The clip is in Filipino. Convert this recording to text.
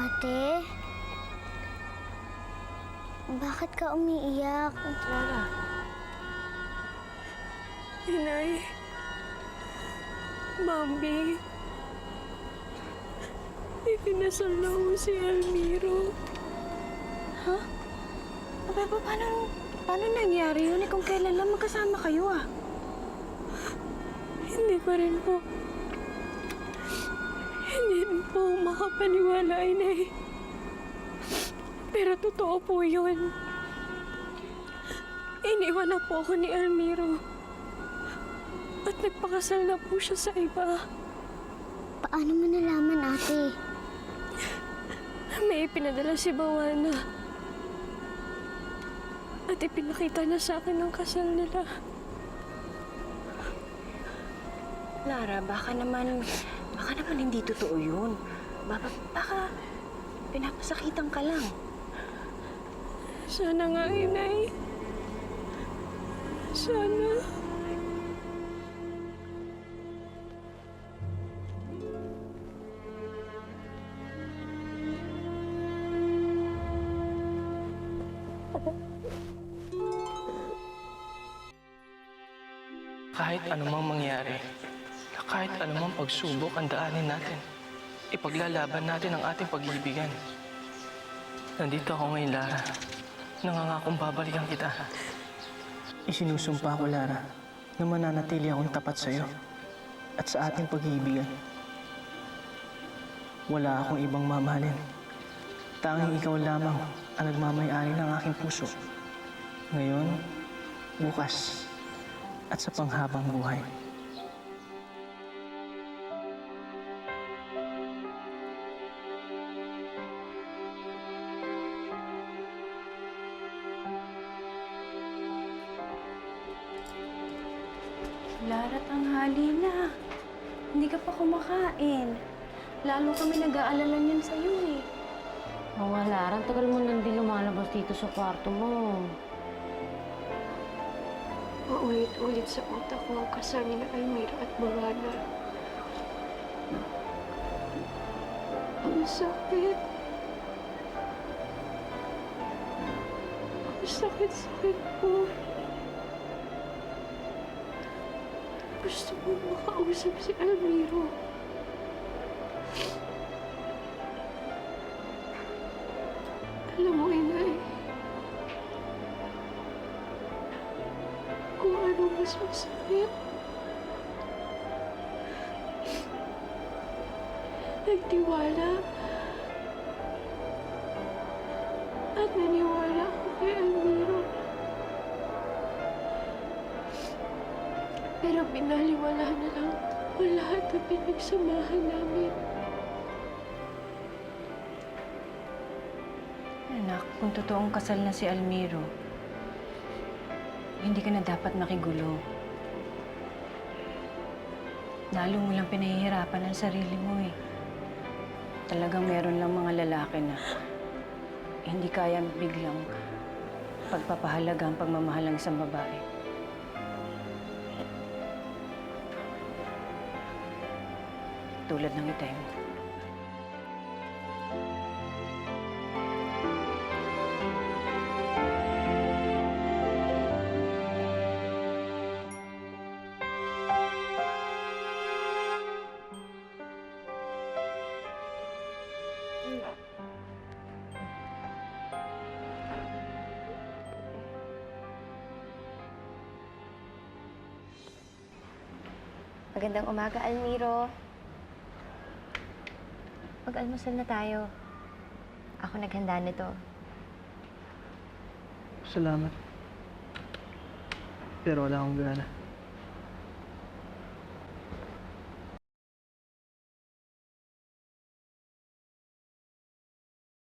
Ate? Bakit ka umiiyak? Clara. Inay. Mami. Ikinasal na ho si Almiro. Ha? Abay, paano nangyari yun? Kung kailan lang magkasama kayo Hindi ko rin po. Hindi rin po makapaniwala, Inay. Pero totoo po yun. Iniwan na po ako ni Almiro. At nagpakasal na po siya sa iba. Paano mo nalaman, ate? May ipinadala si Bawana. At ipinakita na sa akin ang kasal nila. Clara, baka naman hindi totoo yun. Baka pinapasakitan ka lang. Sana nga, Inay. Sana. Kahit anumang mangyari, kahit anumang pagsubok ang daanin natin, ipaglalaban natin ang ating pag-iibigan. Nandito ako ngayon, Lara. Nangangakong babalikan kita. Isinusumpa ko, Lara, na mananatili akong tapat sa'yo at sa ating pag-iibigan. Wala akong ibang mamahalin. Tanging ikaw lamang ang nagmamay-ari ng aking puso. Ngayon, bukas, at sa panghabang buhay. Lara, tanghali na. Hindi ka pa kumakain. Lalo kami nag-aalala niyan sa'yo Oo nga, Lara. Ang tagal mo nang di lumalabas dito sa kwarto mo. Paulit-ulit sa utak ko ang kasal ni Almiro at Bawana. Ang sakit. Ang sakit-sakit po. Gusto mo makausap si Almiro. Alam mo, Inay, kung ano mas masakit. Nagtiwala at naniwala ako kay Almiro. Pero binaliwala na lang ang lahat ng pinagsamahan namin. Anak, kung totoong kasal na si Almiro, hindi ka na dapat makigulo. Lalo mo lang pinahihirapan ang sarili mo Talagang meron lang mga lalaki na hindi kaya biglang pagpapahalaga ang pagmamahal ng isang babae. Tulad ng itay mo. Magandang umaga, Almiro. Mag-almusal na tayo. Ako naghanda nito. Salamat. Pero wala akong gana.